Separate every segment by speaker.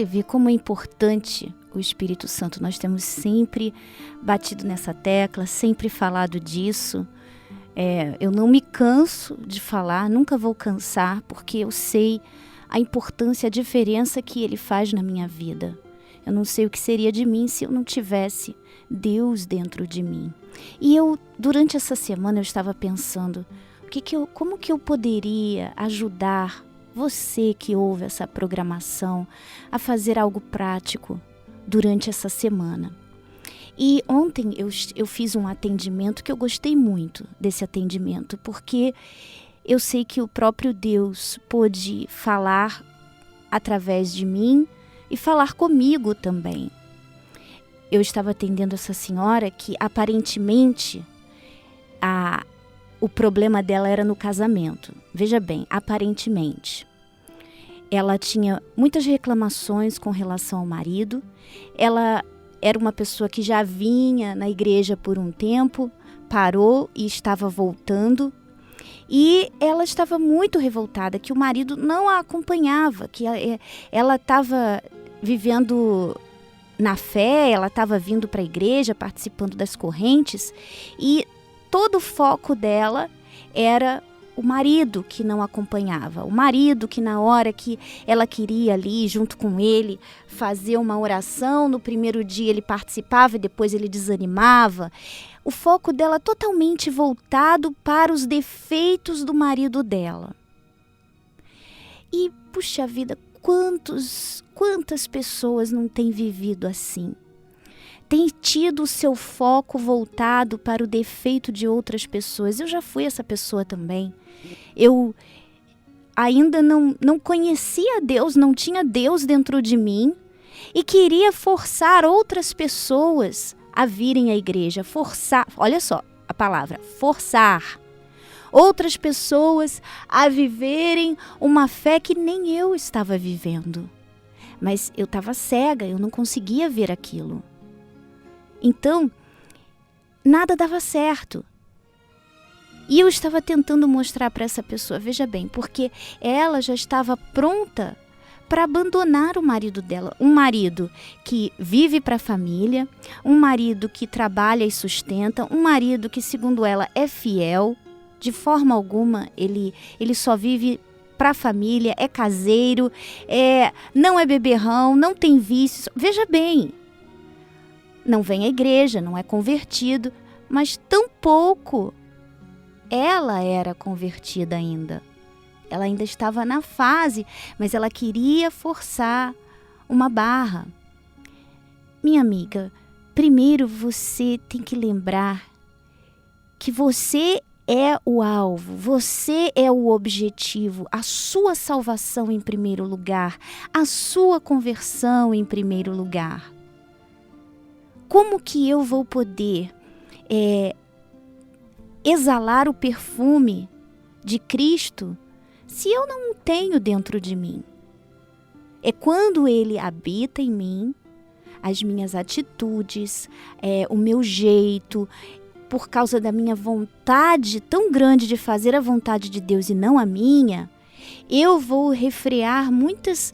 Speaker 1: você vê como é importante o Espírito Santo. Nós temos sempre batido nessa tecla, sempre falado disso. Eu não me canso de falar, nunca vou cansar, porque eu sei a importância, a diferença que ele faz na minha vida. Eu não sei o que seria de mim se eu não tivesse Deus dentro de mim. E durante essa semana, eu estava pensando, como que eu poderia ajudar você que ouve essa programação a fazer algo prático durante essa semana. E ontem eu fiz um atendimento que eu gostei muito desse atendimento, porque eu sei que o próprio Deus pôde falar através de mim e falar comigo também. Eu estava atendendo essa senhora que aparentemente o problema dela era no casamento. Veja bem, aparentemente. Ela tinha muitas reclamações com relação ao marido. Ela era uma pessoa que já vinha na igreja por um tempo, parou e estava voltando. E ela estava muito revoltada que o marido não a acompanhava, que ela estava vivendo na fé, ela estava vindo para a igreja, participando das correntes, e todo o foco dela era o marido que não acompanhava, o marido que na hora que ela queria ali, junto com ele, fazer uma oração, no primeiro dia ele participava e depois ele desanimava. O foco dela totalmente voltado para os defeitos do marido dela. E, puxa vida, quantas pessoas não têm vivido assim? Tem tido o seu foco voltado para o defeito de outras pessoas. Eu já fui essa pessoa também. Eu ainda não conhecia Deus, não tinha Deus dentro de mim e queria forçar outras pessoas a virem à igreja. Forçar, olha só a palavra, forçar outras pessoas a viverem uma fé que nem eu estava vivendo. Mas eu estava cega, eu não conseguia ver aquilo. Então, nada dava certo. E eu estava tentando mostrar para essa pessoa, veja bem, porque ela já estava pronta para abandonar o marido dela. Um marido que vive para a família, um marido que trabalha e sustenta, um marido que, segundo ela, é fiel. De forma alguma, ele só vive para a família, é caseiro, não é beberrão, não tem vícios. Veja bem, não vem à igreja, não é convertido, mas tampouco ela era convertida ainda. Ela ainda estava na fase, mas ela queria forçar uma barra. Minha amiga, primeiro você tem que lembrar que você é o alvo, você é o objetivo, a sua salvação em primeiro lugar, a sua conversão em primeiro lugar. Como que eu vou poder exalar o perfume de Cristo se eu não o tenho dentro de mim? É quando Ele habita em mim, as minhas atitudes, o meu jeito, por causa da minha vontade tão grande de fazer a vontade de Deus e não a minha, eu vou refrear muitas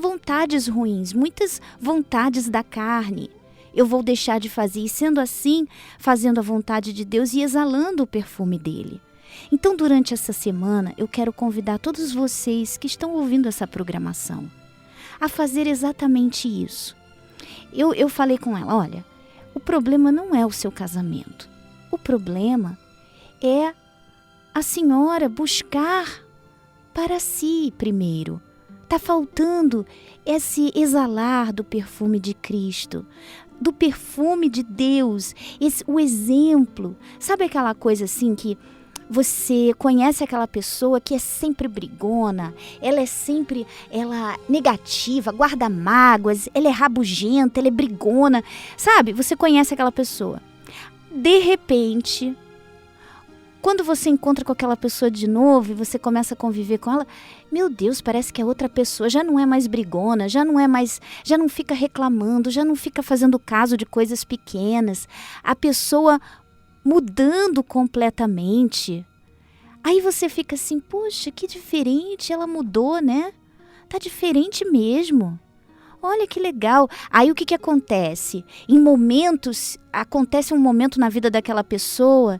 Speaker 1: vontades ruins, muitas vontades da carne. Eu vou deixar de fazer, e sendo assim, fazendo a vontade de Deus e exalando o perfume dele. Então, durante essa semana, eu quero convidar todos vocês que estão ouvindo essa programação a fazer exatamente isso. Eu falei com ela, olha, o problema não é o seu casamento. O problema é a senhora buscar para si primeiro. Está faltando esse exalar do perfume de Cristo, do perfume de Deus, o exemplo. Sabe aquela coisa assim que você conhece aquela pessoa que é sempre brigona, ela é negativa, guarda mágoas, ela é rabugenta, ela é brigona, sabe? Você conhece aquela pessoa. De repente, quando você encontra com aquela pessoa de novo e você começa a conviver com ela, meu Deus, parece que a outra pessoa já não é mais brigona, já não fica reclamando, já não fica fazendo caso de coisas pequenas. A pessoa mudando completamente. Aí você fica assim, poxa, que diferente, ela mudou, né? Tá diferente mesmo. Olha que legal. Aí o que acontece? Acontece um momento na vida daquela pessoa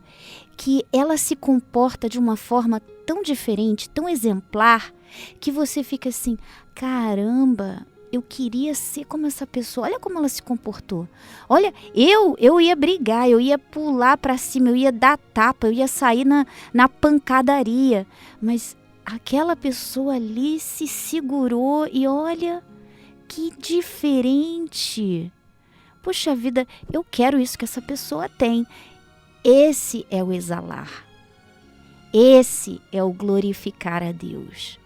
Speaker 1: que ela se comporta de uma forma tão diferente, tão exemplar, que você fica assim, caramba, eu queria ser como essa pessoa. Olha como ela se comportou. Olha, eu ia brigar, eu ia pular pra cima, eu ia dar tapa, eu ia sair na pancadaria. Mas aquela pessoa ali se segurou e olha, que diferente. Poxa vida, eu quero isso que essa pessoa tem. Esse é o exalar. Esse é o glorificar a Deus.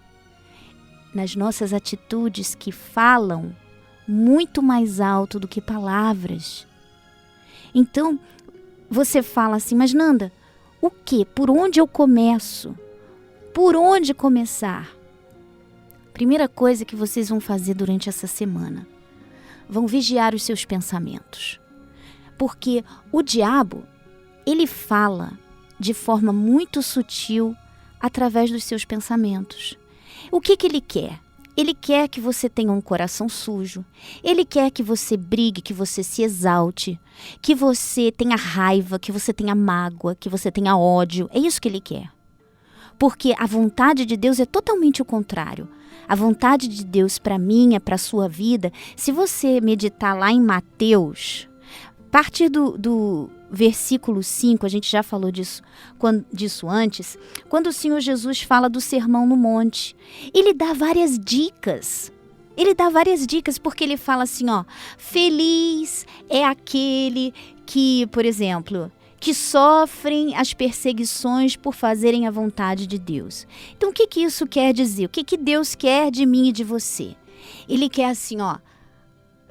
Speaker 1: Nas nossas atitudes que falam muito mais alto do que palavras. Então, você fala assim, mas Nanda, o quê? Por onde eu começo? Por onde começar? Primeira coisa que vocês vão fazer durante essa semana, vão vigiar os seus pensamentos. Porque o diabo, ele fala de forma muito sutil através dos seus pensamentos. O que ele quer? Ele quer que você tenha um coração sujo. Ele quer que você brigue, que você se exalte, que você tenha raiva, que você tenha mágoa, que você tenha ódio. É isso que ele quer. Porque a vontade de Deus é totalmente o contrário. A vontade de Deus para mim, para a sua vida, se você meditar lá em Mateus, a partir do versículo 5, a gente já falou disso antes, quando o Senhor Jesus fala do Sermão no Monte, ele dá várias dicas. Ele dá várias dicas porque ele fala assim, ó, feliz é aquele que, por exemplo, que sofrem as perseguições por fazerem a vontade de Deus. Então, o que isso quer dizer? O que Deus quer de mim e de você? Ele quer assim, ó,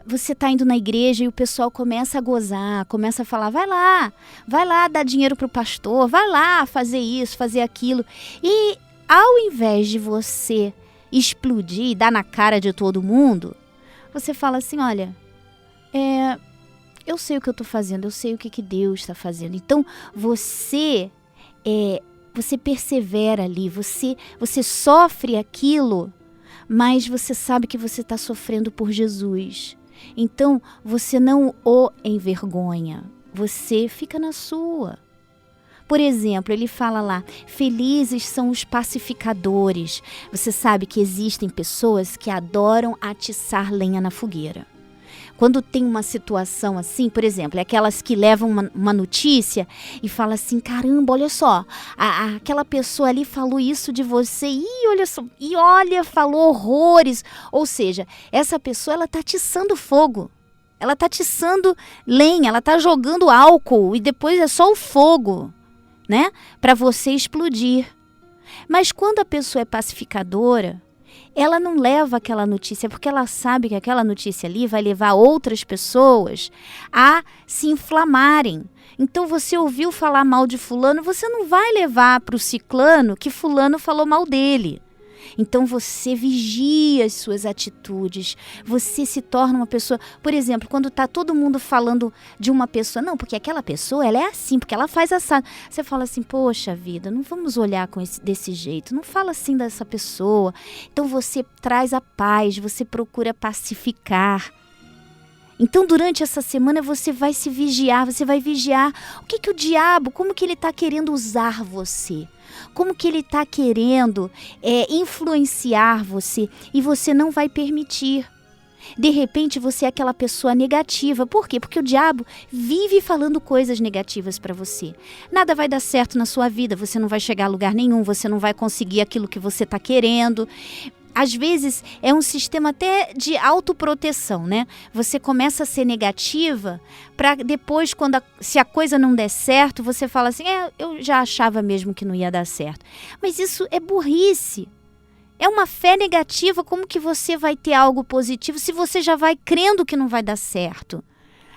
Speaker 1: você está indo na igreja e o pessoal começa a gozar, começa a falar, vai lá dar dinheiro para o pastor, vai lá fazer isso, fazer aquilo. E ao invés de você explodir e dar na cara de todo mundo, você fala assim, olha, eu sei o que eu estou fazendo, eu sei o que Deus está fazendo. Então, você persevera ali, você sofre aquilo, mas você sabe que você está sofrendo por Jesus. Então, você não o envergonha, você fica na sua. Por exemplo, ele fala lá, felizes são os pacificadores. Você sabe que existem pessoas que adoram atiçar lenha na fogueira. Quando tem uma situação assim, por exemplo, é aquelas que levam uma notícia e falam assim, caramba, olha só, aquela pessoa ali falou isso de você, olha, falou horrores. Ou seja, essa pessoa, ela está atiçando fogo, ela está atiçando lenha, ela está jogando álcool e depois é só o fogo, né, para você explodir. Mas quando a pessoa é pacificadora, ela não leva aquela notícia, porque ela sabe que aquela notícia ali vai levar outras pessoas a se inflamarem. Então, você ouviu falar mal de fulano, você não vai levar para o ciclano que fulano falou mal dele. Então, você vigia as suas atitudes, você se torna uma pessoa... Por exemplo, quando está todo mundo falando de uma pessoa, não, porque aquela pessoa, ela é assim, porque ela faz assado. Você fala assim, poxa vida, não vamos olhar desse jeito, não fala assim dessa pessoa. Então, você traz a paz, você procura pacificar. Então, durante essa semana, você vai se vigiar, você vai vigiar o que o diabo, como que ele está querendo usar você. Como que ele está querendo influenciar você e você não vai permitir. De repente você é aquela pessoa negativa. Por quê? Porque o diabo vive falando coisas negativas para você. Nada vai dar certo na sua vida, você não vai chegar a lugar nenhum, você não vai conseguir aquilo que você está querendo. Às vezes é um sistema até de autoproteção, né? Você começa a ser negativa para depois, se a coisa não der certo, você fala assim, eu já achava mesmo que não ia dar certo. Mas isso é burrice. É uma fé negativa, como que você vai ter algo positivo se você já vai crendo que não vai dar certo?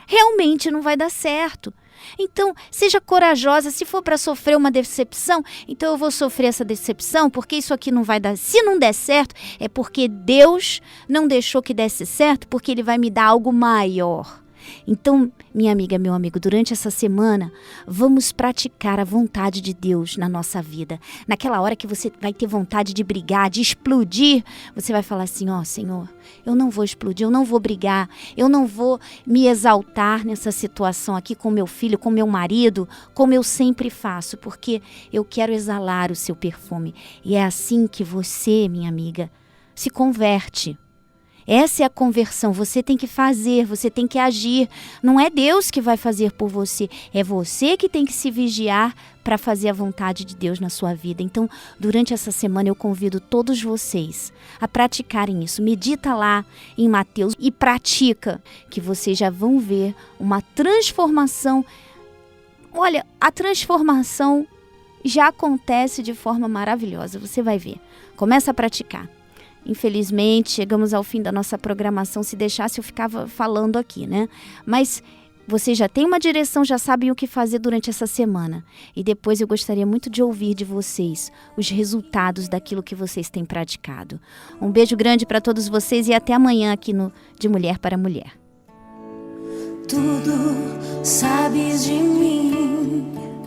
Speaker 1: Realmente não vai dar certo. Então, seja corajosa, se for para sofrer uma decepção, então eu vou sofrer essa decepção, porque isso aqui não vai dar. Se não der certo, é porque Deus não deixou que desse certo, porque Ele vai me dar algo maior. Então, minha amiga, meu amigo, durante essa semana, vamos praticar a vontade de Deus na nossa vida. Naquela hora que você vai ter vontade de brigar, de explodir, você vai falar assim, Senhor, eu não vou explodir, eu não vou brigar, eu não vou me exaltar nessa situação aqui com meu filho, com meu marido, como eu sempre faço, porque eu quero exalar o seu perfume. E é assim que você, minha amiga, se converte. Essa é a conversão, você tem que fazer, você tem que agir. Não é Deus que vai fazer por você, é você que tem que se vigiar para fazer a vontade de Deus na sua vida. Então, durante essa semana eu convido todos vocês a praticarem isso. Medita lá em Mateus e pratica, que vocês já vão ver uma transformação. Olha, a transformação já acontece de forma maravilhosa, você vai ver. Começa a praticar. Infelizmente, chegamos ao fim da nossa programação. Se deixasse, eu ficava falando aqui, né? Mas você já tem uma direção, já sabem o que fazer durante essa semana. E depois eu gostaria muito de ouvir de vocês os resultados daquilo que vocês têm praticado. Um beijo grande para todos vocês e até amanhã aqui no De Mulher para Mulher.
Speaker 2: Tudo sabes de mim.